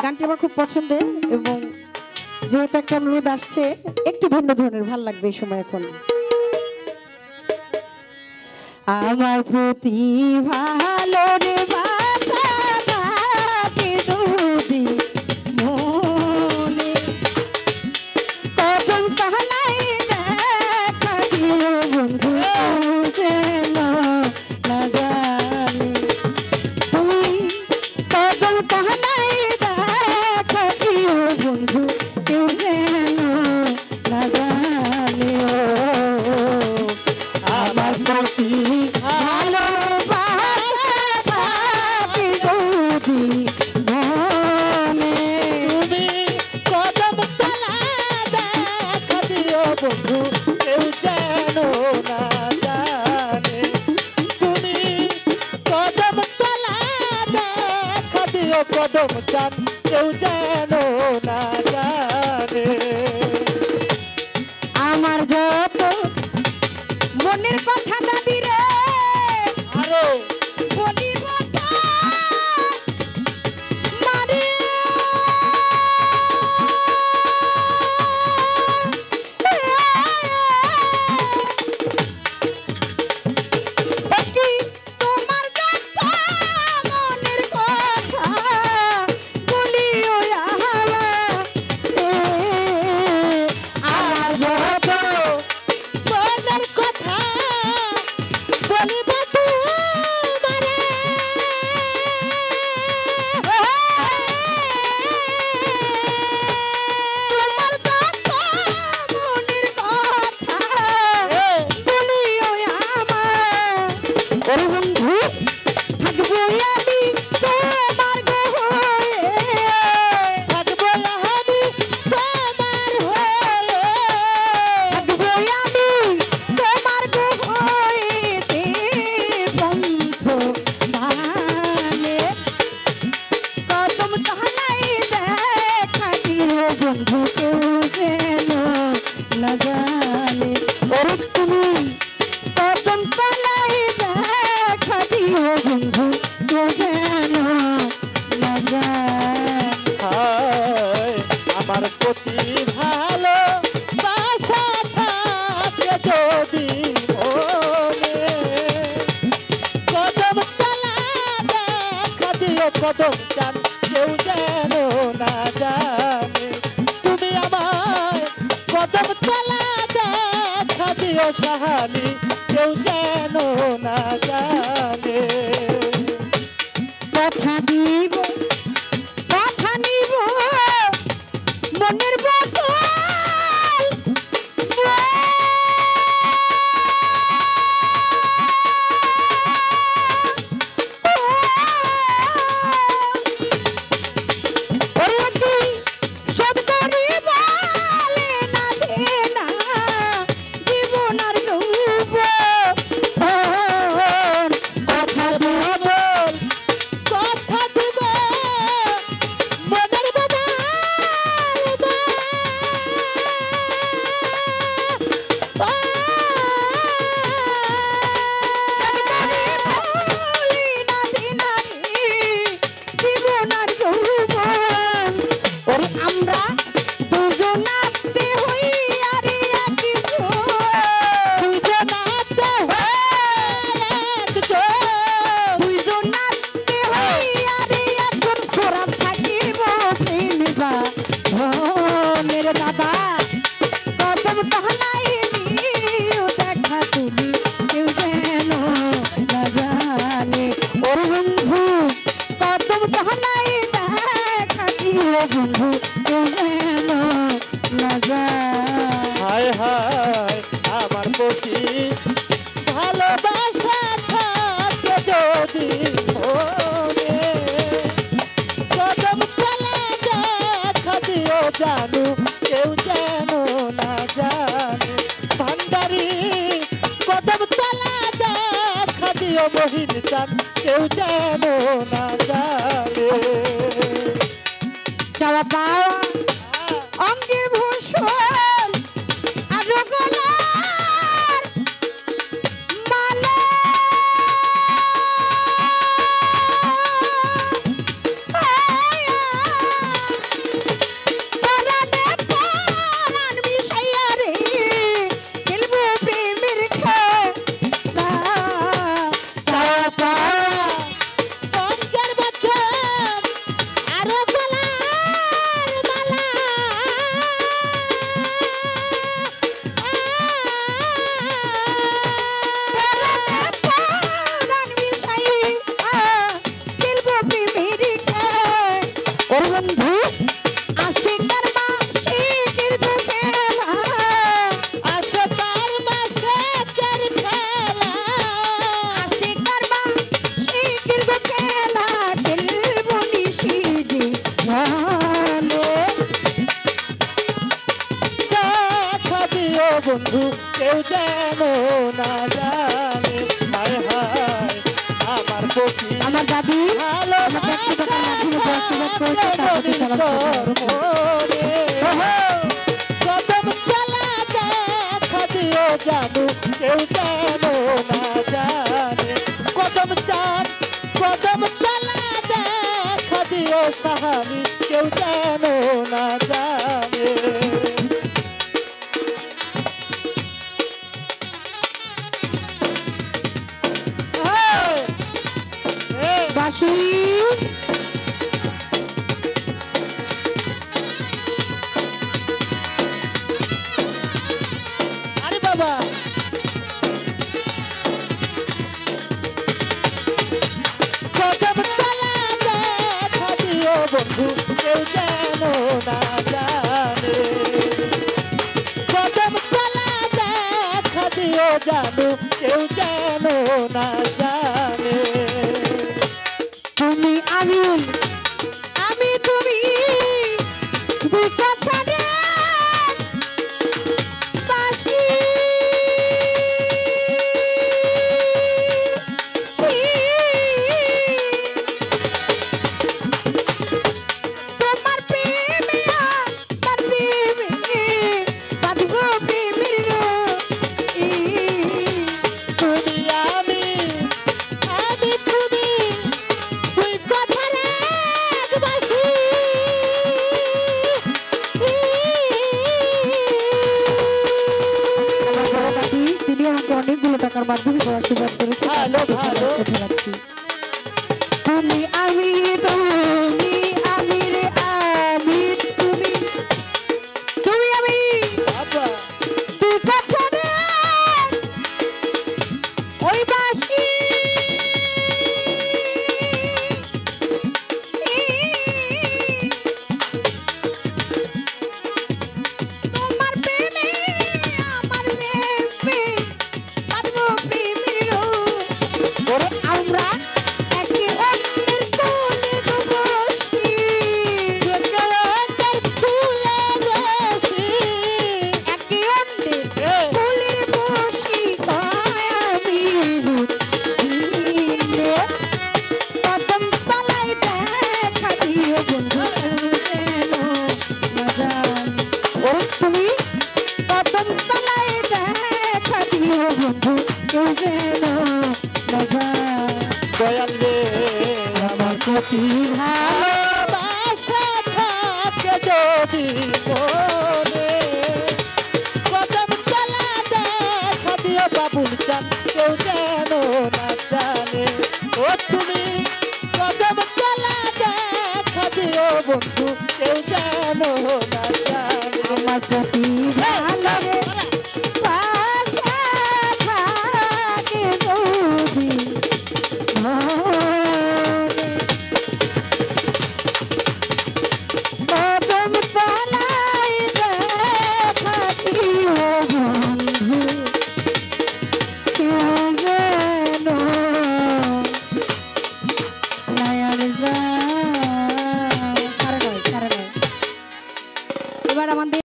গানটি আমার খুব পছন্দের এবং যেহেতু একটা অনুরোধ আসছে একটু ভিন্ন ধরনের ভালো লাগবে এই সময় এখন। আমার প্রতি ভালো রে বাসা থাকে যদি মনে কদম তলায় দেখা দিও বন্ধু যেন না জানি তুমি কদম তলায় দেখা দিও বন্ধু কেউ যেন না জানি আমার প্রতি বন্ধু কেউ যেন না জানে তুমি কদম তলা দেখা দিও কদম চান কেউ যেন না জানে আমার যত মনের কথা দাদি রে আরে বলিব মারে বন্ধু কেউ যেন না জানে ওরে তুমি কদম তলায় দেখা দিও বন্ধু কেউ যেন না জানে আমার প্রতি ভালো বাসা থাকে যদি মনে কদম তলা দেখা দিও কদম চান কেউ যেন না জানে তুমি আমায় কদম তলা দেখা দিও সাহানি কেউ যেন না জানে কথা দিব কথা নিব মনের বোতল হায় হায় আমার প্রতি ভালোবাসা থাকে যদি মনে কদম তলা দেখা দিও জানু কেউ যেন না জানে ভান্ডারি কদম তলা দেখা দিও মহিন চান কেউ যেন না জানে চাওয়া পাওয়া অঙ্গের ভূষণ আর গলার মালা কেউ যেন না জানে। হায় হায় আমার পক্ষী আমার দাদি ভালো আমার ব্যক্তিগত মাধ্যমে বসবাস করেছে, তার প্রতি কদম তলা দেখা দিও জানু কেউ যেন না জানে। কদম চাঁদ কদম তলা দেখা দিও সাহানি কেউ যেন না জানে। বাসি আরে বাবা কদম তলা দেখা দিও বন্ধু কেউ যেন না জানে। কদম তলা দেখা দিও জানু কেউ যেন না জানে। তুমি আমি তুমি দুই কথা রে বাসি তোমার প্রেমে আমার প্রেমে বাঁধব প্রেমের রশি। তুমি আমি তুমি দুই কথা রে বাসি। আমার বড় দাদি তিনি আমাকে অনেকগুলো টাকার মাধ্যমে আশীর্বাদ করেছে, ভালো, ভালো। তুমি আমি তুমি আমি রে আমি তুমি তুমি আমি বাবা দুই কথা রে ওই বাসি। তোমার প্রেমে আমার প্রেমে বাঁধব প্রেমের রশি। আমরা একে অন্যের কোলে বসি, একে অন্যের ফুলে বসি। একে অন্যের কোলে বসি। তাই আমি দিনে কদম তলায় দেখা দিও বন্ধু যেন না জানি। ও তুমি কদম তলায় দেখা দিও বন্ধু কেউ যেন না জানি। দয়াল রে আমার প্রতি ভালোবাসা থাকে যদি মনে। কদম তলা দেখা দিও বাবুল চান কেউ যেন না জানে। ও তুমি কদম তলা দেখা দিও বন্ধু কেউ যেন